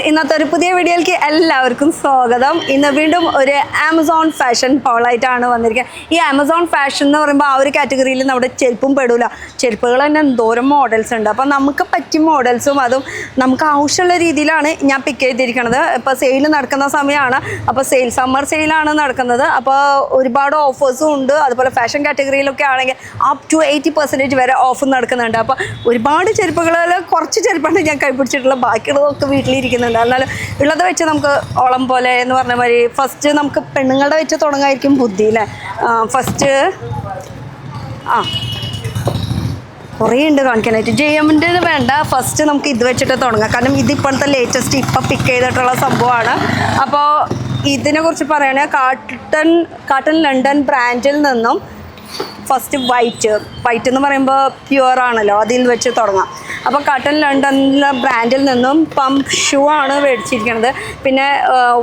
ഇന്നത്തെ ഒരു പുതിയ വീഡിയോയിലേക്ക് എല്ലാവർക്കും സ്വാഗതം. ഇന്ന് വീണ്ടും ഒരു ആമസോൺ ഫാഷൻ ഹോളായിട്ടാണ് വന്നിരിക്കുന്നത്. ഈ ആമസോൺ ഫാഷൻ എന്ന് പറയുമ്പോൾ ആ ഒരു കാറ്റഗറിയിൽ നമ്മുടെ ചെരുപ്പും പെടില്ല. ചെരുപ്പുകൾ തന്നെ എന്തോരം മോഡൽസ് ഉണ്ട്. അപ്പോൾ നമുക്ക് പറ്റിയ മോഡൽസും അതും നമുക്ക് ആവശ്യമുള്ള രീതിയിലാണ് ഞാൻ പിക്ക് ചെയ്തിരിക്കുന്നത്. ഇപ്പോൾ സെയിൽ നടക്കുന്ന സമയമാണ്. അപ്പോൾ സമ്മർ സെയിലാണ് നടക്കുന്നത്. അപ്പോൾ ഒരുപാട് ഓഫേഴ്സും ഉണ്ട്. അതുപോലെ ഫാഷൻ കാറ്റഗറിയിലൊക്കെ ആണെങ്കിൽ അപ് ടു 80% വരെ ഓഫ് നടക്കുന്നുണ്ട്. അപ്പോൾ ഒരുപാട് ചെരുപ്പുകളിൽ കുറച്ച് ചെരുപ്പാണ് ഞാൻ കൈപിടിച്ചിട്ടുള്ളത്. ബാക്കിയുള്ളതൊക്കെ വീട്ടിലിരിക്കുന്നുണ്ട്. എന്നാൽ ഉള്ളത് വെച്ച് നമുക്ക് ഓളം പോലെ എന്ന് പറഞ്ഞ മാതിരി ഫസ്റ്റ് നമുക്ക് പെണ്ണുങ്ങളുടെ വെച്ച് തുടങ്ങായിരിക്കും ബുദ്ധി അല്ലേ. ഫസ്റ്റ് കുറേ ഉണ്ട് കാണിക്കാനായിട്ട്. JMൻ്റെ വേണ്ട, ഫസ്റ്റ് നമുക്ക് ഇത് വെച്ചിട്ട് തുടങ്ങാം. കാരണം ഇതിപ്പോഴത്തെ ലേറ്റസ്റ്റ് ഇപ്പം പിക്ക് ചെയ്തിട്ടുള്ള സംഭവമാണ്. അപ്പോൾ ഇതിനെക്കുറിച്ച് പറയുകയാണെങ്കിൽ കാട്ടൺ ലണ്ടൻ ബ്രാൻഡിൽ നിന്നും ഫസ്റ്റ് വൈറ്റ് എന്ന് പറയുമ്പോൾ പ്യുവർ ആണല്ലോ, അതിൽ വെച്ച് തുടങ്ങാം. അപ്പോൾ കാട്ടൺ ലണ്ടൻ ബ്രാൻഡിൽ നിന്നും പമ്പ് ഷൂ ആണ് മേടിച്ചിരിക്കുന്നത്. പിന്നെ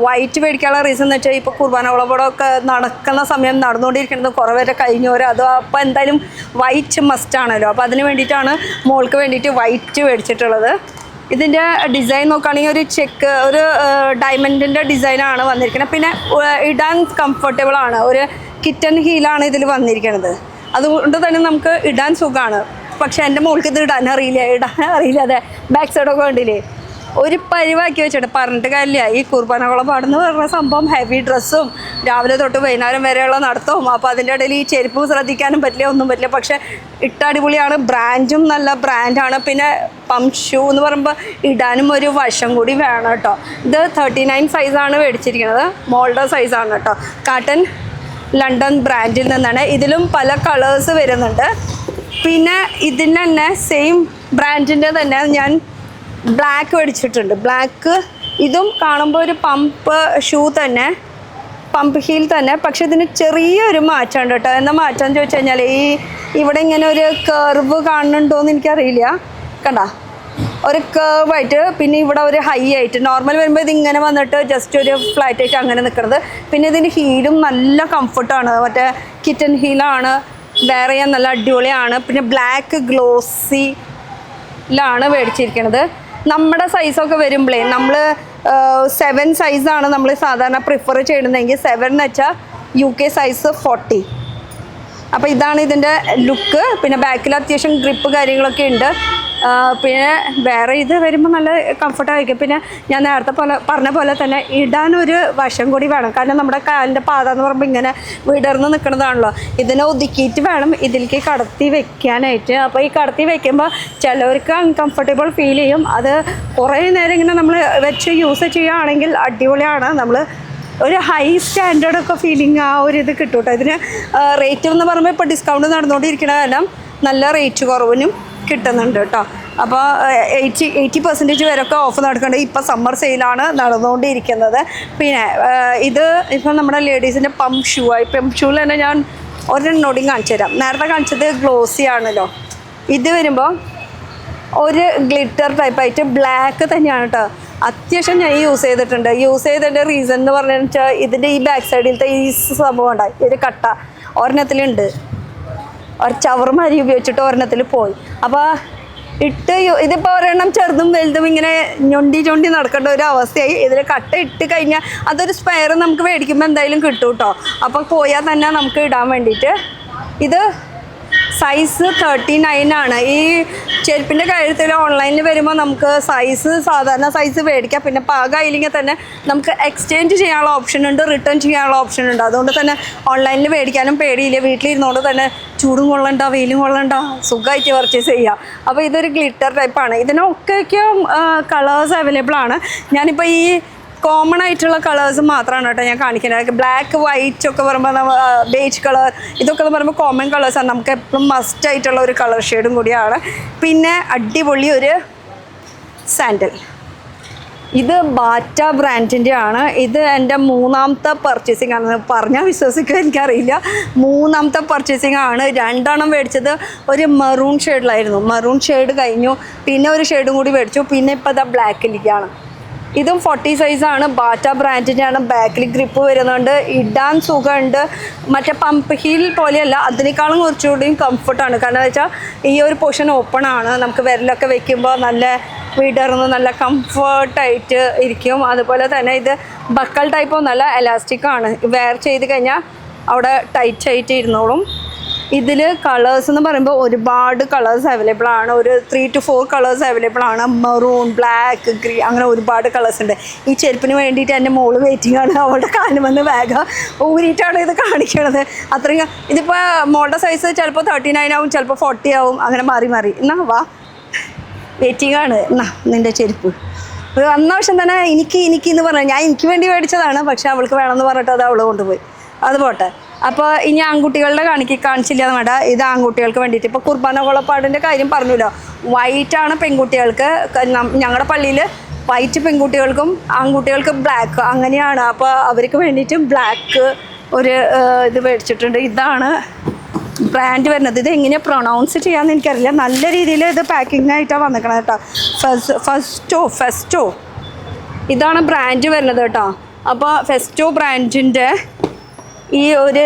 വൈറ്റ് മേടിക്കാനുള്ള റീസൺ എന്ന് വെച്ചാൽ ഇപ്പോൾ കുർബാന വിളവടമൊക്കെ നടക്കുന്ന സമയം നടന്നുകൊണ്ടിരിക്കുന്നത് കുറേ പേരെ കഴിഞ്ഞവർ അത് അപ്പോൾ എന്തായാലും വൈറ്റ് മസ്റ്റ് ആണല്ലോ. അപ്പോൾ അതിന് വേണ്ടിയിട്ടാണ് മോൾക്ക് വേണ്ടിയിട്ട് വൈറ്റ് മേടിച്ചിട്ടുള്ളത്. ഇതിൻ്റെ ഡിസൈൻ നോക്കുകയാണെങ്കിൽ ഒരു ഡയമണ്ടിൻ്റെ ഡിസൈനാണ് വന്നിരിക്കുന്നത്. പിന്നെ ഇടാൻ കംഫർട്ടബിൾ ആണ്. ഒരു കിറ്റൻ ഹീലാണ് ഇതിൽ വന്നിരിക്കുന്നത്. അതുകൊണ്ട് തന്നെ നമുക്ക് ഇടാൻ സുഖമാണ്. പക്ഷെ എൻ്റെ മോൾക്ക് ഇത് ഇടാൻ അറിയില്ല. അതെ, ബാക്ക് സൈഡൊക്കെ കണ്ടില്ലേ, ഒരു പരിവാക്കി വെച്ചിട്ട് പറഞ്ഞിട്ട് കാര്യമില്ല. ഈ കുർബാനകുളം പാടെന്ന് പറഞ്ഞ സംഭവം ഹെവി ഡ്രസ്സും രാവിലെ തൊട്ട് വൈകുന്നേരം വരെയുള്ള നടത്തവും. അപ്പോൾ അതിൻ്റെ ഇടയിൽ ഈ ചെരുപ്പ് ശ്രദ്ധിക്കാനും പറ്റില്ല, ഒന്നും പറ്റില്ല. പക്ഷേ ഇട്ട അടിപൊളിയാണ്. ബ്രാൻഡും നല്ല ബ്രാൻഡാണ്. പിന്നെ പമ്പ് ഷൂ എന്ന് പറയുമ്പോൾ ഇടാനും ഒരു വശം കൂടി വേണം കേട്ടോ. ഇത് 39 സൈസാണ് മേടിച്ചിരിക്കുന്നത്. മോളുടെ സൈസാണ് കേട്ടോ. കാട്ടൺ ലണ്ടൻ ബ്രാൻഡിൽ നിന്നാണ്. ഇതിലും പല കളേഴ്സ് വരുന്നുണ്ട്. പിന്നെ ഇതിന് തന്നെ സെയിം ബ്രാൻഡിൻ്റെ തന്നെ ഞാൻ ബ്ലാക്ക് മേടിച്ചിട്ടുണ്ട്. ബ്ലാക്ക് ഇതും കാണുമ്പോൾ ഒരു പമ്പ് ഷൂ തന്നെ, പമ്പ് ഹീൽ തന്നെ. പക്ഷെ ഇതിന് ചെറിയൊരു മാറ്റമുണ്ട് കേട്ടോ. എന്താ മാറ്റം എന്ന് ചോദിച്ചു കഴിഞ്ഞാൽ ഇവിടെ ഇങ്ങനെ ഒരു കർവ് കാണുന്നുണ്ടോയെന്ന് എനിക്കറിയില്ല. കണ്ട, ഒരു കേർവായിട്ട്, പിന്നെ ഇവിടെ ഒരു ഹൈ ആയിട്ട്. നോർമൽ വരുമ്പോൾ ഇതിങ്ങനെ വന്നിട്ട് ജസ്റ്റ് ഒരു ഫ്ലാറ്റ് ആയിട്ട് അങ്ങനെ നിൽക്കുന്നത്. പിന്നെ ഇതിൻ്റെ ഹീലും നല്ല കംഫർട്ടാണ്. മറ്റേ കിറ്റൻ ഹീലാണ്. വെയർ ചെയ്യാൻ നല്ല അടിപൊളിയാണ്. പിന്നെ ബ്ലാക്ക് ഗ്ലോസിയിലാണ് മേടിച്ചിരിക്കുന്നത്. നമ്മുടെ സൈസൊക്കെ വരുമ്പോഴേ നമ്മൾ 7 സൈസാണ് നമ്മൾ സാധാരണ പ്രിഫർ ചെയ്യുന്നതെങ്കിൽ 7 എന്ന് വെച്ചാൽ UK സൈസ് 40. അപ്പോൾ ഇതാണ് ഇതിൻ്റെ ലുക്ക്. പിന്നെ ബാക്കിൽ അത്യാവശ്യം ഗ്രിപ്പ് കാര്യങ്ങളൊക്കെ ഉണ്ട്. പിന്നെ വേറെ ഇത് വരുമ്പോൾ നല്ല കംഫർട്ടായിരിക്കും. പിന്നെ ഞാൻ നേരത്തെ പറഞ്ഞ പോലെ തന്നെ ഇടാനൊരു വശം കൂടി വേണം. കാരണം നമ്മുടെ കാലിൻ്റെ പാത എന്ന് പറയുമ്പോൾ ഇങ്ങനെ വിടർന്ന് നിൽക്കുന്നതാണല്ലോ. ഇതിനെ ഒതുക്കിയിട്ട് വേണം ഇതിലേക്ക് കടത്തി വെക്കാനായിട്ട്. അപ്പോൾ ഈ കടത്തി വെക്കുമ്പോൾ ചിലവർക്ക് അൺകംഫർട്ടബിൾ ഫീൽ ചെയ്യും. അത് കുറേ നേരം ഇങ്ങനെ നമ്മൾ വെച്ച് യൂസ് ചെയ്യുകയാണെങ്കിൽ അടിപൊളിയാണ്. നമ്മൾ ഒരു ഹൈ സ്റ്റാൻഡേർഡൊക്കെ ഫീലിംഗ് ആ ഒരു ഇത് കിട്ടും കേട്ടോ. ഇതിന് റേറ്റ് എന്ന് പറയുമ്പോൾ ഇപ്പോൾ ഡിസ്കൗണ്ട് നടന്നുകൊണ്ടിരിക്കുന്ന കാരണം നല്ല റേറ്റ് കുറവിനും കിട്ടുന്നുണ്ട് കേട്ടോ. അപ്പോൾ 80% വരെയൊക്കെ ഓഫ് നടക്കുന്നുണ്ട്. ഇപ്പോൾ സമ്മർ സെയിലാണ് നടന്നുകൊണ്ടിരിക്കുന്നത്. പിന്നെ ഇത് ഇപ്പം നമ്മുടെ ലേഡീസിൻ്റെ പമ്പ് ഷൂ ആയി. പമ്പ് ഷൂവിൽ തന്നെ ഞാൻ ഒരെണ്ണോടെയും കാണിച്ചു തരാം. നേരത്തെ കാണിച്ചത് ഗ്ലോസി ആണല്ലോ. ഇത് വരുമ്പോൾ ഒരു ഗ്ലിറ്റർ ടൈപ്പായിട്ട് ബ്ലാക്ക് തന്നെയാണ് കേട്ടോ. അത്യാവശ്യം ഞാൻ യൂസ് ചെയ്തതിൻ്റെ റീസൺ എന്ന് പറഞ്ഞു വെച്ചാൽ ഇതിൻ്റെ ഈ ബാക്ക് സൈഡിലത്തെ ഈ സംഭവം ഉണ്ടായി, ഒരു കട്ട ഒരെണ്ണത്തിലുണ്ട്. ഒരു ചവർമാരി ഉപയോഗിച്ചിട്ട് ഒരെണ്ണത്തിൽ പോയി. അപ്പോൾ ഇതിപ്പോൾ ഒരെണ്ണം ചെറുതും വലുതും ഇങ്ങനെ ഞൊണ്ടി നടക്കേണ്ട ഒരു അവസ്ഥയായി. ഇതിൽ കട്ട ഇട്ട് കഴിഞ്ഞാൽ അതൊരു സ്പെയർ നമുക്ക് മേടിക്കുമ്പോൾ എന്തായാലും കിട്ടും കേട്ടോ. അപ്പോൾ പോയാൽ തന്നെ നമുക്ക് ഇടാൻ വേണ്ടിയിട്ട്. ഇത് സൈസ് 39 ആണ്. ഈ ചെരുപ്പിൻ്റെ കാര്യത്തിൽ ഓൺലൈനിൽ വരുമ്പോൾ നമുക്ക് സാധാരണ സൈസ് മേടിക്കാം. പിന്നെ പാകമായില്ലെങ്കിൽ തന്നെ നമുക്ക് എക്സ്ചേഞ്ച് ചെയ്യാനുള്ള ഓപ്ഷൻ ഉണ്ട്, റിട്ടേൺ ചെയ്യാനുള്ള ഓപ്ഷൻ ഉണ്ട്. അതുകൊണ്ട് തന്നെ ഓൺലൈനിൽ മേടിക്കാനും പേടിയില്ല. വീട്ടിലിരുന്നുകൊണ്ട് തന്നെ ചൂടും കൊള്ളണ്ട വെയിലും കൊള്ളണ്ട സുഖമായിട്ട് പർച്ചേസ് ചെയ്യാം. അപ്പോൾ ഇതൊരു ഗ്ലിറ്റർ ടൈപ്പാണ്. ഇതിനൊക്കെയും കളേഴ്സ് അവൈലബിൾ ആണ്. ഞാനിപ്പോൾ ഈ കോമൺ ആയിട്ടുള്ള കളേഴ്സ് മാത്രമാണ് കേട്ടോ ഞാൻ കാണിക്കുന്നത്. ബ്ലാക്ക് വൈറ്റ് ഒക്കെ പറയുമ്പോൾ ബേജ് കളർ ഇതൊക്കെ എന്ന് പറയുമ്പോൾ കോമൺ കളേഴ്സാണ്. നമുക്ക് എപ്പോഴും മസ്റ്റ് ആയിട്ടുള്ള ഒരു കളർ ഷെയ്ഡും കൂടിയാണ്. പിന്നെ അടിപൊളി ഒരു സാൻഡൽ. ഇത് ബാറ്റ ബ്രാൻഡിൻ്റെ ആണ്. ഇത് എൻ്റെ 3ാമത്തെ പർച്ചേസിങ് ആണ്. പറഞ്ഞാൽ വിശ്വസിക്കുക എനിക്കറിയില്ല. 3ാമത്തെ പർച്ചേസിങ് ആണ്. 2 എണ്ണം മേടിച്ചത് ഒരു മെറൂൺ ഷെയ്ഡിലായിരുന്നു. മെറൂൺ ഷെയ്ഡ് കഴിഞ്ഞു. പിന്നെ ഒരു ഷെയ്ഡും കൂടി മേടിച്ചു. പിന്നെ ഇപ്പോൾ ഇതാ ബ്ലാക്കിലേക്കാണ്. ഇതും 40 സൈസാണ്. ബാറ്റ ബ്രാൻഡിൻ്റെ ആണ്. ബാക്കിൽ ഗ്രിപ്പ് വരുന്നുണ്ട്. ഇടാൻ സുഖമുണ്ട്. മറ്റേ പമ്പ് ഹീൽ പോലെയല്ല, അതിനേക്കാളും കുറച്ചുകൂടിയും കംഫർട്ടാണ്. കാരണം എന്ന് വെച്ചാൽ ഈ ഒരു പോർഷൻ ഓപ്പൺ ആണ്. നമുക്ക് വിരലൊക്കെ വെക്കുമ്പോൾ നല്ല വീട്ടിറന്ന് നല്ല കംഫർട്ടായിട്ട് ഇരിക്കും. അതുപോലെ തന്നെ ഇത് ബക്കൽ ടൈപ്പ് ഒന്നല്ല, എലാസ്റ്റിക് ആണ്. വെയർ ചെയ്ത് കഴിഞ്ഞാൽ അവിടെ ടൈറ്റ് ആയിട്ട് ഇരുന്നോളും. ഇതിൽ കളേഴ്സ് എന്ന് പറയുമ്പോൾ ഒരുപാട് കളേഴ്സ് അവൈലബിൾ ആണ്. ഒരു 3 to 4 കളേഴ്സ് അവൈലബിൾ ആണ്. മെറൂൺ, ബ്ലാക്ക്, ഗ്രീൻ, അങ്ങനെ ഒരുപാട് കളേഴ്സ് ഉണ്ട്. ഈ ചെരുപ്പിന് വേണ്ടിയിട്ട് എൻ്റെ മോള് വെയിറ്റിംഗ് ആണ്. അവളുടെ കാലം വന്ന് വേഗം ഊരിയിട്ടാണ് ഇത് കാണിക്കണത്. അത്രയും ഇതിപ്പോൾ മോളുടെ സൈസ് ചിലപ്പോൾ 39 ആവും, ചിലപ്പോൾ 40 ആവും, അങ്ങനെ മാറി മാറി. എന്നാ വാ, വെയിറ്റിംഗ് ആണ്. എന്നാ നിൻ്റെ ചെരുപ്പ് വന്ന വർഷം തന്നെ എനിക്ക് എന്ന് പറഞ്ഞാൽ ഞാൻ എനിക്ക് വേണ്ടി മേടിച്ചതാണ്. പക്ഷേ അവൾക്ക് വേണമെന്ന് പറഞ്ഞിട്ട് അത് അവൾ കൊണ്ടുപോയി. അത് പോട്ടെ. അപ്പോൾ ഇനി ആൺകുട്ടികളുടെ കാണിച്ചില്ല എന്ന് വേണ്ട. ഇത് ആൺകുട്ടികൾക്ക് വേണ്ടിയിട്ട് ഇപ്പോൾ കുർബാന കൊളപ്പാടിൻ്റെ കാര്യം പറഞ്ഞല്ലോ. വൈറ്റാണ് പെൺകുട്ടികൾക്ക്. ഞങ്ങളുടെ പള്ളിയിൽ വൈറ്റ് പെൺകുട്ടികൾക്കും ആൺകുട്ടികൾക്ക് ബ്ലാക്ക് അങ്ങനെയാണ്. അപ്പോൾ അവർക്ക് വേണ്ടിയിട്ട് ബ്ലാക്ക് ഒരു ഇത് മേടിച്ചിട്ടുണ്ട്. ഇതാണ് ബ്രാൻഡ് വരുന്നത്. ഇത് എങ്ങനെയാണ് പ്രൊണൗൺസ് ചെയ്യാമെന്ന് എനിക്കറിയില്ല. നല്ല രീതിയിൽ ഇത് പാക്കിംഗ് ആയിട്ടാണ് വന്നിരിക്കണത് കേട്ടോ. ഫെസ്റ്റോ ഇതാണ് ബ്രാൻഡ് വരുന്നത് കേട്ടോ. അപ്പോൾ ഫെസ്റ്റോ ബ്രാൻഡിൻ്റെ ഈ ഒരു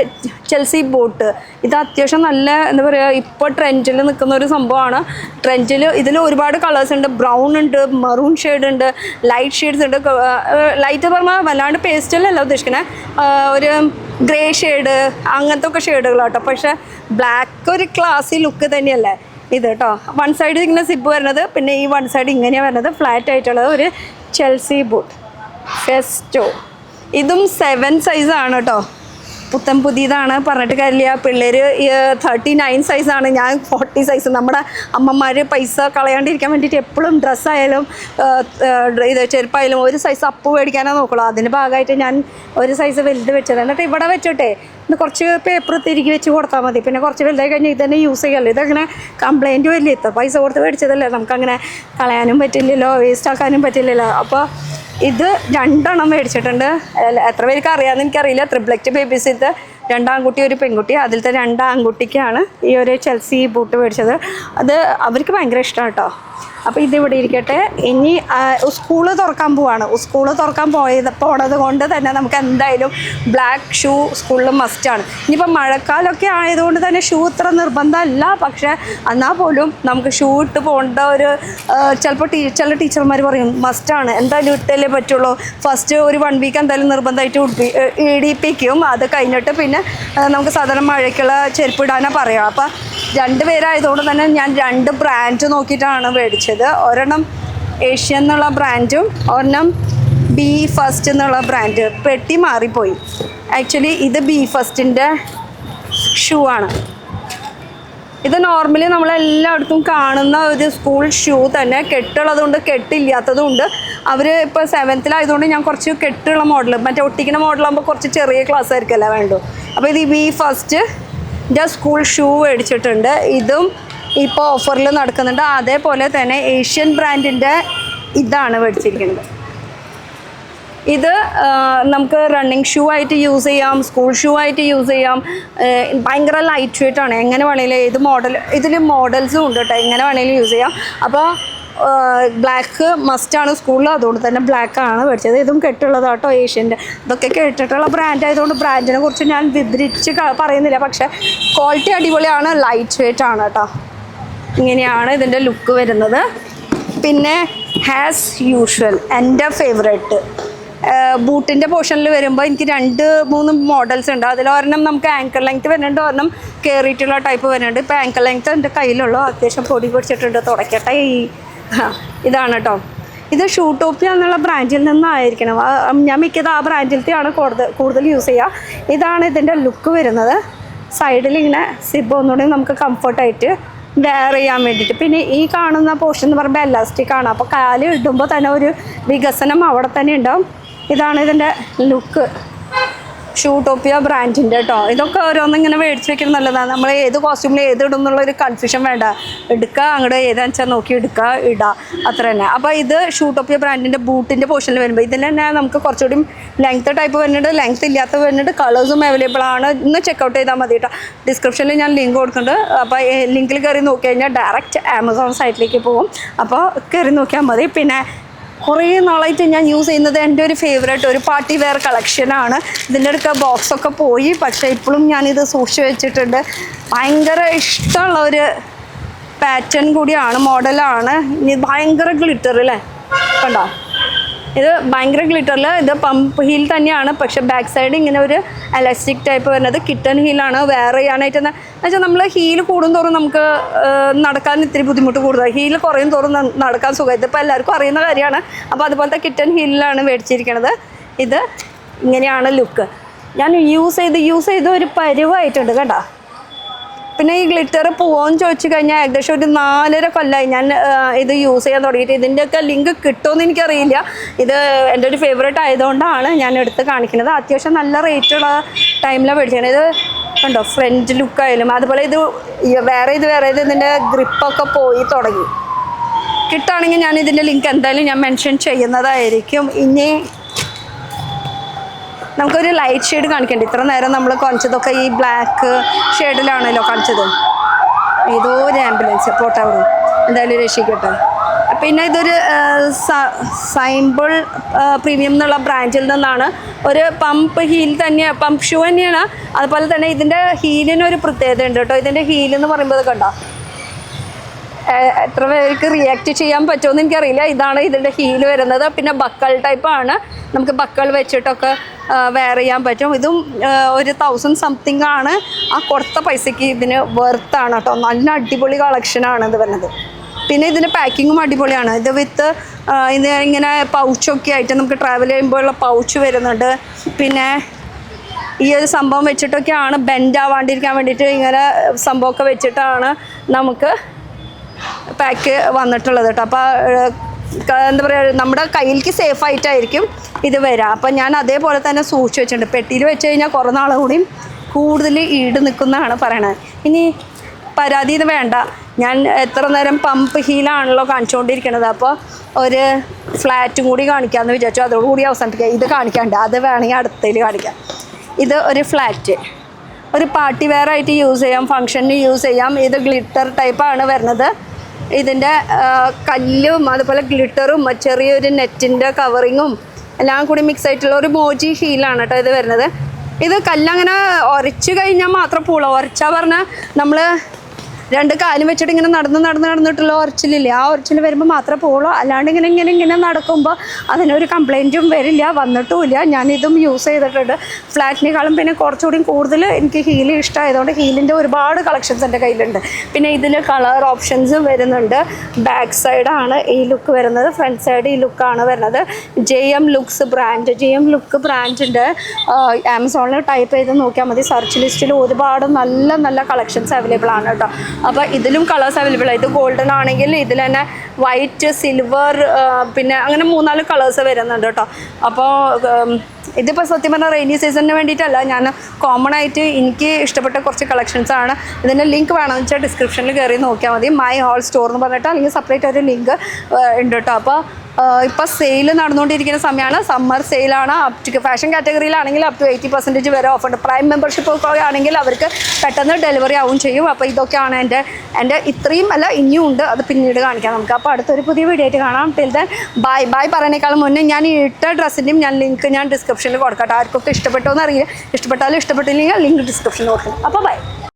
ചെൽസി ബൂട്ട് ഇത് അത്യാവശ്യം നല്ല എന്താ പറയുക, ഇപ്പോൾ ട്രെൻഡിൽ നിൽക്കുന്ന ഒരു സംഭവമാണ്. ഇതിൽ ഒരുപാട് കളേഴ്സ് ഉണ്ട്. ബ്രൗൺ ഉണ്ട്, മെറൂൺ ഷെയ്ഡ് ഉണ്ട്, ലൈറ്റ് ഷെയ്ഡ്സ് ഉണ്ട്. ലൈറ്റ് പറഞ്ഞാൽ വല്ലാണ്ട് പേസ്റ്റലല്ല ഉദ്ദേശിക്കണേ, ഒരു ഗ്രേ ഷെയ്ഡ് അങ്ങനത്തെ ഒക്കെ ഷെയ്ഡുകളാട്ടോ. പക്ഷേ ബ്ലാക്ക് ഒരു ക്ലാസി ലുക്ക് തന്നെയല്ലേ ഇത് കേട്ടോ. വൺ സൈഡ് ഇങ്ങനെ സിബ് വരുന്നത്, പിന്നെ ഈ വൺ സൈഡ് ഇങ്ങനെയാണ് വരുന്നത്, ഫ്ലാറ്റ് ആയിട്ടുള്ളത് ഒരു ചെൽസി ബൂട്ട് ഫെസ്റ്റോ. ഇതും 7 സൈസാണ് കേട്ടോ. പുത്തൻ പുതിയതാണ്, പറഞ്ഞിട്ട് കാര്യമില്ല. പിള്ളേർ 39 സൈസാണ്, ഞാൻ 40 സൈസ്. നമ്മുടെ അമ്മമാർ പൈസ കളയാണ്ടിരിക്കാൻ വേണ്ടിയിട്ട് എപ്പോഴും ഡ്രസ്സായാലും ഇത് ചെരുപ്പായാലും ഒരു സൈസ് അപ്പ് മേടിക്കാനേ നോക്കുള്ളൂ. അതിൻ്റെ ഭാഗമായിട്ട് ഞാൻ ഒരു സൈസ് വലുത് വെച്ചത്. എന്നിട്ട് ഇവിടെ വെച്ചിട്ടേ ഇന്ന് കുറച്ച് പേപ്പർ തിരികെ വെച്ച് കൊടുത്താൽ മതി. പിന്നെ കുറച്ച് വലുതായി കഴിഞ്ഞാൽ ഇത് തന്നെ യൂസ് ചെയ്യാമല്ലോ. ഇതങ്ങനെ കംപ്ലയിൻറ്റ് വലിയ പൈസ കൊടുത്ത് മേടിച്ചതല്ലേ, നമുക്കങ്ങനെ കളയാനും പറ്റില്ലല്ലോ, വേസ്റ്റ് ആക്കാനും പറ്റില്ലല്ലോ. അപ്പോൾ ഇത് 2 മേടിച്ചിട്ടുണ്ട്. എത്ര പേർക്ക് അറിയാമെന്ന് എനിക്കറിയില്ല. ട്രിപ്ലറ്റ് ബേബീസ്, ഇത് 2 ആൺകുട്ടി 1 പെൺകുട്ടി. അതിലത്തെ 2 ആൺകുട്ടിക്കാണ് ഈ ഒരു ചെൽസി ബൂട്ട് മേടിച്ചത്. അത് അവർക്ക് ഭയങ്കര ഇഷ്ടമാണ് കേട്ടോ. അപ്പോൾ ഇതിവിടെ ഇരിക്കട്ടെ. ഇനി സ്കൂള് തുറക്കാൻ പോവാണ്. സ്കൂള് തുറക്കാൻ പോണത് കൊണ്ട് തന്നെ നമുക്ക് എന്തായാലും ബ്ലാക്ക് ഷൂ സ്കൂളിൽ മസ്റ്റാണ്. ഇനിയിപ്പോൾ മഴക്കാലമൊക്കെ ആയതുകൊണ്ട് തന്നെ ഷൂ ഇത്ര നിർബന്ധമല്ല. പക്ഷേ എന്നാൽ പോലും നമുക്ക് ഷൂ ഇട്ട് പോകേണ്ട ഒരു ചിലപ്പോൾ ചില ടീച്ചർമാർ പറയും മസ്റ്റാണ്, എന്തായാലും ഇട്ടല്ലേ പറ്റുള്ളൂ. ഫസ്റ്റ് ഒരു 1 വീക്ക് എന്തായാലും നിർബന്ധമായിട്ട് ഇടിപ്പിക്കും. അത് കഴിഞ്ഞിട്ട് പിന്നെ നമുക്ക് സാധാരണ മഴയ്ക്കുള്ള ചെരുപ്പ് ഇടാനാണ് പറയുക. അപ്പോൾ 2 പേരായതുകൊണ്ട് തന്നെ ഞാൻ 2 ബ്രാൻഡ് നോക്കിയിട്ടാണ് മേടിച്ചത്. ഒരെണ്ണം ഏഷ്യൻ എന്നുള്ള ബ്രാൻഡും ഒരെണ്ണം ബി ഫസ്റ്റ് എന്നുള്ള ബ്രാൻഡ്. പെട്ടി മാറിപ്പോയി. ആക്ച്വലി ഇത് ബി ഫസ്റ്റിൻ്റെ ഷൂ ആണ്. ഇത് നോർമലി നമ്മളെല്ലായിടത്തും കാണുന്ന ഒരു സ്കൂൾ ഷൂ തന്നെ. കെട്ടുള്ളതുകൊണ്ട് കെട്ടില്ലാത്തതുകൊണ്ട്. അവർ ഇപ്പോൾ 7th ഞാൻ കുറച്ച് കെട്ടുള്ള മോഡൽ, മറ്റേ ഒട്ടിക്കുന്ന മോഡലാകുമ്പോൾ കുറച്ച് ചെറിയ ക്ലാസ് ആയിരിക്കുമല്ലോ വേണ്ടു. അപ്പോൾ ഇത് ബി ഫസ്റ്റ് സ്കൂൾ ഷൂ മേടിച്ചിട്ടുണ്ട്. ഇതും ഇപ്പോൾ ഓഫറിൽ നടക്കുന്നുണ്ട്. അതേപോലെ തന്നെ ഏഷ്യൻ ബ്രാൻഡിൻ്റെ ഇതാണ് മേടിച്ചിരിക്കുന്നത്. ഇത് നമുക്ക് റണ്ണിങ് ഷൂ ആയിട്ട് യൂസ് ചെയ്യാം, സ്കൂൾ ഷൂ ആയിട്ട് യൂസ് ചെയ്യാം. ഭയങ്കര ലൈറ്റ് വെയിറ്റ് ആണ്. എങ്ങനെ വേണമെങ്കിലും ഇതിൽ മോഡൽസും ഉണ്ട് കേട്ടോ, എങ്ങനെ വേണമെങ്കിലും യൂസ് ചെയ്യാം. അപ്പോൾ ബ്ലാക്ക് മസ്റ്റാണ് സ്കൂളിൽ, അതുകൊണ്ട് തന്നെ ബ്ലാക്കാണ് മേടിച്ചത്. ഇതും കെട്ടുള്ളതാട്ടോ ഏഷ്യൻ്റെ. ഇതൊക്കെ കേട്ടിട്ടുള്ള ബ്രാൻഡ് ആയതുകൊണ്ട് ബ്രാൻഡിനെ കുറിച്ച് ഞാൻ വിവരിച്ച് പറയുന്നില്ല. പക്ഷേ ക്വാളിറ്റി അടിപൊളിയാണ്, ലൈറ്റ് വെയിറ്റ് ആണ് കേട്ടോ. ഇങ്ങനെയാണ് ഇതിൻ്റെ ലുക്ക് വരുന്നത്. പിന്നെ ആസ് യൂഷ്വൽ എൻ്റെ ഫേവറേറ്റ് ബൂട്ടിൻ്റെ പോർഷനിൽ വരുമ്പോൾ എനിക്ക് 2-3 മോഡൽസ് ഉണ്ട്. അതിലൊരെണ്ണം നമുക്ക് ആങ്കർ ലെങ്ത്ത് വരുന്നുണ്ട്, ഒരെണ്ണം കയറിയിട്ടുള്ള ടൈപ്പ് വരുന്നുണ്ട്. ഇപ്പോൾ ആങ്കർ ലെങ്ത്ത് എൻ്റെ കയ്യിലുള്ളൂ. അത്യാവശ്യം പൊടി പിടിച്ചിട്ടുണ്ട്. തുടക്കട്ടെ. ഇതാണ് കേട്ടോ. ഇത് ഷൂട്ടോപ്പിയ എന്നുള്ള ബ്രാൻഡിൽ നിന്നായിരിക്കണം. ഞാൻ മിക്കത് ആ ബ്രാൻഡിലത്തെയാണ് കൂടുതൽ യൂസ് ചെയ്യുക. ഇതാണ് ഇതിൻ്റെ ലുക്ക് വരുന്നത്. സൈഡിൽ ഇങ്ങനെ സിബ് ഒന്നുകൂടി നമുക്ക് കംഫർട്ടായിട്ട് വെയർ ചെയ്യാൻ വേണ്ടിയിട്ട്. പിന്നെ ഈ കാണുന്ന പോർഷൻ എന്ന് പറയുമ്പോൾ എലാസ്റ്റിക് ആണ്. അപ്പോൾ കാല് ഇടുമ്പോൾ തന്നെ ഒരു വികസനം അവിടെ തന്നെ ഉണ്ടാവും. ഇതാണ് ഇതിൻ്റെ ലുക്ക്. ഷൂട്ടോപ്പിയ ബ്രാൻഡിൻ്റെ കേട്ടോ. ഇതൊക്കെ ഓരോന്നിങ്ങനെ മേടിച്ച് വെക്കുന്നത് നല്ലതാണ്. നമ്മൾ ഏത് കോസ്റ്റ്യൂമിൽ ഏത് ഇടും എന്നുള്ളൊരു കൺഫ്യൂഷൻ വേണ്ട. എടുക്കുക, അങ്ങോട്ട് ഏതാണെന്ന് വെച്ചാൽ നോക്കി എടുക്കുക, ഇടുക, അത്ര തന്നെ. അപ്പോൾ ഇത് ഷൂട്ടോപ്പിയ ബ്രാൻഡിൻ്റെ ബൂട്ടിൻ്റെ പോർഷനിൽ വരുമ്പോൾ ഇതിൽ തന്നെ നമുക്ക് കുറച്ചുകൂടി ലെങ്ത്ത് ടൈപ്പ് വരുന്നുണ്ട്, ലെങ്ത്ത് ഇല്ലാത്ത വരുന്നുണ്ട്. കളേഴ്സും അവൈലബിൾ ആണ്. ഇന്ന് ചെക്കൗട്ട് ചെയ്താൽ മതി കേട്ടോ. ഡിസ്ക്രിപ്ഷനിൽ ഞാൻ ലിങ്ക് കൊടുക്കുന്നുണ്ട്. അപ്പോൾ ലിങ്കിൽ കയറി നോക്കി കഴിഞ്ഞാൽ ഡയറക്റ്റ് ആമസോൺ സൈറ്റിലേക്ക് പോകും. അപ്പോൾ കയറി നോക്കിയാൽ മതി. പിന്നെ കുറേ നാളായിട്ട് ഞാൻ യൂസ് ചെയ്യുന്നത് എൻ്റെ ഒരു ഫേവറേറ്റ് ഒരു പാർട്ടി വെയർ കളക്ഷനാണ്. ഇതിൻ്റെ അടുക്ക ബോക്സൊക്കെ പോയി, പക്ഷേ ഇപ്പോഴും ഞാനിത് സൂക്ഷിച്ച് വെച്ചിട്ടുണ്ട്. ഭയങ്കര ഇഷ്ടമുള്ള ഒരു പാറ്റേൺ കൂടിയാണ്, മോഡലാണ്. ഇനി ഭയങ്കര ഗ്ലിറ്റർ അല്ലേ, കണ്ടോ? ഇത് ഭയങ്കര ഗ്ലിറ്ററിൽ, ഇത് പമ്പ് ഹീൽ തന്നെയാണ്. പക്ഷേ ബാക്ക് സൈഡ് ഇങ്ങനെ ഒരു എലാസ്റ്റിക് ടൈപ്പ് വരുന്നത് കിട്ടൺ ഹീലാണ്. വേറെ ചെയ്യാനായിട്ട് എന്ന് വെച്ചാൽ നമ്മൾ ഹീൽ കൂടും തോറും നമുക്ക് നടക്കാൻ ഇത്തിരി ബുദ്ധിമുട്ട് കൂടുതൽ, ഹീൽ കുറയും തോറും നടക്കാൻ സുഖം. ഇതിപ്പോൾ എല്ലാവർക്കും അറിയുന്ന കാര്യമാണ്. അപ്പോൾ അതുപോലത്തെ കിട്ടൺ ഹീലിലാണ് മേടിച്ചിരിക്കുന്നത്. ഇത് ഇങ്ങനെയാണ് ലുക്ക്. ഞാൻ യൂസ് ചെയ്ത് ഒരു പരുവായിട്ടുണ്ട് കേട്ടോ. പിന്നെ ഈ ഗ്ലിറ്റർ പോവോന്ന് ചോദിച്ചു കഴിഞ്ഞാൽ ഏകദേശം ഒരു 4.5 കൊല്ലമായി ഞാൻ ഇത് യൂസ് ചെയ്യാൻ തുടങ്ങിയിട്ട്. ഇതിൻ്റെയൊക്കെ ലിങ്ക് കിട്ടുമെന്ന് എനിക്കറിയില്ല. ഇത് എൻ്റെ ഒരു ഫേവറേറ്റ് ആയതുകൊണ്ടാണ് ഞാൻ എടുത്ത് കാണിക്കുന്നത്. അത്യാവശ്യം നല്ല റേറ്റുള്ള ടൈമിലാണ് മേടിച്ചത്. ഇത് കണ്ടോ, ഫ്രണ്ട് ലുക്കായാലും അതുപോലെ ഇത് വേറെ ഇതിൻ്റെ ഗ്രിപ്പൊക്കെ പോയി തുടങ്ങി. കിട്ടുകയാണെങ്കിൽ ഞാൻ ഇതിൻ്റെ ലിങ്ക് എന്തായാലും ഞാൻ മെൻഷൻ ചെയ്യുന്നതായിരിക്കും. ഇനി നമുക്കൊരു ലൈറ്റ് ഷെയ്ഡ് കാണിക്കണ്ടേ. ഇത്ര നേരം നമ്മൾ കാണിച്ചതൊക്കെ ഈ ബ്ലാക്ക് ഷെയ്ഡിലാണല്ലോ കാണിച്ചത്. ഏതോ ഒരു ആംബുലൻസ് പോട്ടെ, അവിടെ എന്തായാലും രക്ഷിക്കട്ടെ. പിന്നെ ഇതൊരു സൈമ്പിൾ പ്രീമിയം എന്നുള്ള ബ്രാൻഡിൽ നിന്നാണ്. ഒരു പമ്പ് ഹീൽ തന്നെയാണ്, പമ്പ് ഷൂ തന്നെയാണ്. അതുപോലെ തന്നെ ഇതിൻ്റെ ഹീലിനൊരു പ്രത്യേകത ഉണ്ട് കേട്ടോ. ഇതിൻ്റെ ഹീലെന്ന് പറയുമ്പോൾ കണ്ടോ, എത്ര പേർക്ക് റിയാക്ട് ചെയ്യാൻ പറ്റുമെന്ന് എനിക്കറിയില്ല. ഇതാണ് ഇതിൻ്റെ ഹീൽ വരുന്നത്. പിന്നെ ബക്കൾ ടൈപ്പാണ്, നമുക്ക് ബക്കൾ വെച്ചിട്ടൊക്കെ വെയർ ചെയ്യാൻ പറ്റും. ഇതും ഒരു 1000 സംതിങ് ആണ്. ആ കൊടുത്ത പൈസയ്ക്ക് ഇതിന് വെർത്താണ് കേട്ടോ. നല്ല അടിപൊളി കളക്ഷനാണ് ഇത് വരുന്നത്. പിന്നെ ഇതിൻ്റെ പാക്കിങ്ങും അടിപൊളിയാണ്. ഇത് വിത്ത് ഇത് ഇങ്ങനെ പൗച്ചൊക്കെ ആയിട്ട് നമുക്ക് ട്രാവൽ ചെയ്യുമ്പോഴുള്ള പൗച്ച് വരുന്നുണ്ട്. പിന്നെ ഈ ഒരു സംഭവം വെച്ചിട്ടൊക്കെയാണ് ബെൻഡ് ആവാണ്ടിരിക്കാൻ വേണ്ടിയിട്ട് ഇങ്ങനെ സംഭവമൊക്കെ വെച്ചിട്ടാണ് നമുക്ക് പാക്ക് വന്നിട്ടുള്ളത് കേട്ടോ. അപ്പോൾ എന്താ പറയുക, നമ്മുടെ കയ്യിലേക്ക് സേഫ് ആയിട്ടായിരിക്കും ഇത് വരിക. അപ്പം ഞാൻ അതേപോലെ തന്നെ സൂക്ഷിച്ച് വെച്ചിട്ടുണ്ട്. പെട്ടിയിൽ വെച്ച് കഴിഞ്ഞാൽ കുറേ നാൾ കൂടിയും കൂടുതൽ ഈട് നിൽക്കുന്നതാണ് പറയണത്. ഇനി പരാതി ഇത് വേണ്ട, ഞാൻ എത്ര നേരം പമ്പ് ഹീലാണല്ലോ കാണിച്ചുകൊണ്ടിരിക്കുന്നത്. അപ്പോൾ ഒരു ഫ്ലാറ്റും കൂടി കാണിക്കാമെന്ന് വിചാരിച്ചു. അതോടുകൂടി അവസാനിപ്പിക്കുക. ഇത് കാണിക്കാണ്ട്, അത് വേണമെങ്കിൽ അടുത്തതിൽ കാണിക്കാം. ഇത് ഒരു ഫ്ലാറ്റ്, ഒരു പാർട്ടി വെയർ ആയിട്ട് യൂസ് ചെയ്യാം, ഫങ്ഷന് യൂസ് ചെയ്യാം. ഇത് ഗ്ലിറ്റർ ടൈപ്പാണ് വരുന്നത്. ഇതിൻ്റെ കല്ലും അതുപോലെ ഗ്ലിറ്ററും ചെറിയൊരു നെറ്റിൻ്റെ കവറിങ്ങും എല്ലാം കൂടി മിക്സ് ആയിട്ടുള്ള ഒരു മോജി ഹീലാണ് കേട്ടോ ഇത് വരുന്നത്. ഇത് കല്ലങ്ങനെ ഉരച്ച് കഴിഞ്ഞാൽ മാത്രം പൂള. ഉരച്ചാൽ പറഞ്ഞാൽ നമ്മൾ 2 കാലും വെച്ചിട്ട് ഇങ്ങനെ നടന്നിട്ടുള്ള ഉരച്ചിലില്ലേ, ആ ഉരച്ചിൽ വരുമ്പോൾ മാത്രമേ പോളൂ. അല്ലാണ്ട് ഇങ്ങനെ നടക്കുമ്പോൾ അതിനൊരു കംപ്ലൈൻറ്റും വരില്ല, വന്നിട്ടുമില്ല. ഞാനിതും യൂസ് ചെയ്തിട്ടുണ്ട്. ഫ്ലാറ്റിനേക്കാളും പിന്നെ കുറച്ചുകൂടി കൂടുതൽ എനിക്ക് ഹീൽ ഇഷ്ടമായതുകൊണ്ട് ഹീലിൻ്റെ ഒരുപാട് കളക്ഷൻസ് എൻ്റെ കയ്യിലുണ്ട്. പിന്നെ ഇതിൽ കളർ ഓപ്ഷൻസും വരുന്നുണ്ട്. ബാക്ക് സൈഡാണ് ഈ ലുക്ക് വരുന്നത്, ഫ്രണ്ട് സൈഡ് ഈ ലുക്കാണ് വരുന്നത്. JM looks brand, JM look ബ്രാൻഡിൻ്റെ ആമസോണിൽ ടൈപ്പ് ചെയ്ത് നോക്കിയാൽ മതി. സെർച്ച് ലിസ്റ്റിൽ ഒരുപാട് നല്ല കളക്ഷൻസ് അവൈലബിൾ ആണ് കേട്ടോ. അപ്പോൾ ഇതിലും കളേഴ്സ് അവൈലബിൾ ആണ്. ഇത് ഗോൾഡൻ ആണെങ്കിൽ ഇതിൽ തന്നെ വൈറ്റ്, സിൽവർ, പിന്നെ അങ്ങനെ 3-4 കളേഴ്സ് വരുന്നുണ്ട് കേട്ടോ. അപ്പോൾ ഇതിപ്പോൾ സത്യം പറഞ്ഞാൽ റെയിനി സീസണിന് വേണ്ടിയിട്ടല്ല, ഞാൻ കോമൺ ആയിട്ട് എനിക്ക് ഇഷ്ടപ്പെട്ട കുറച്ച് കളക്ഷൻസാണ്. ഇതിൻ്റെ ലിങ്ക് വേണമെന്ന് വെച്ചാൽ ഡിസ്ക്രിപ്ഷനിൽ കയറി നോക്കിയാൽ മതി. മൈ ഹോൾ സ്റ്റോർ എന്ന് പറഞ്ഞിട്ട്, അല്ലെങ്കിൽ സെപ്പറേറ്റ് ഒരു ലിങ്ക് ഉണ്ട് കേട്ടോ. അപ്പോൾ ഇപ്പോൾ സെയിൽ നടന്നുകൊണ്ടിരിക്കുന്ന സമയമാണ്, സമ്മർ സെയിലാണ്. ഫാഷൻ കാറ്റഗറിയിലാണെങ്കിൽ അപ് ടു 80% വരെ ഓഫ് ഉണ്ട്. പ്രൈം മെമ്പർഷിപ്പ് ഒക്കെ ആണെങ്കിൽ അവർക്ക് പെട്ടെന്ന് ഡെലിവറി ആവും ചെയ്യും. അപ്പോൾ ഇതൊക്കെയാണ് എൻ്റെ ഇത്രയും അല്ല, ഇനിയും ഉണ്ട്, അത് പിന്നീട് കാണിക്കാം നമുക്ക്. അപ്പോൾ അടുത്തൊരു പുതിയ വീഡിയോ ആയിട്ട് കാണാം. ടിൽ ദെൻ ബൈ പറയുന്നേക്കാളും മുന്നേ ഞാൻ ഈ ഇട്ട ഡ്രസ്സിൻ്റെയും ലിങ്ക് ഞാൻ ഡിസ്ക്രിപ്ഷനിൽ കൊടുക്കട്ടെ. ആർക്കൊക്കെ ഇഷ്ടപ്പെട്ടോ എന്ന് അറിയില്ല, ഇഷ്ടപ്പെട്ടാലും ഇഷ്ടപ്പെട്ടില്ലെങ്കിൽ ലിങ്ക് ഡിസ്ക്രിപ്ഷനിൽ കൊടുക്കണം. അപ്പോൾ ബൈ.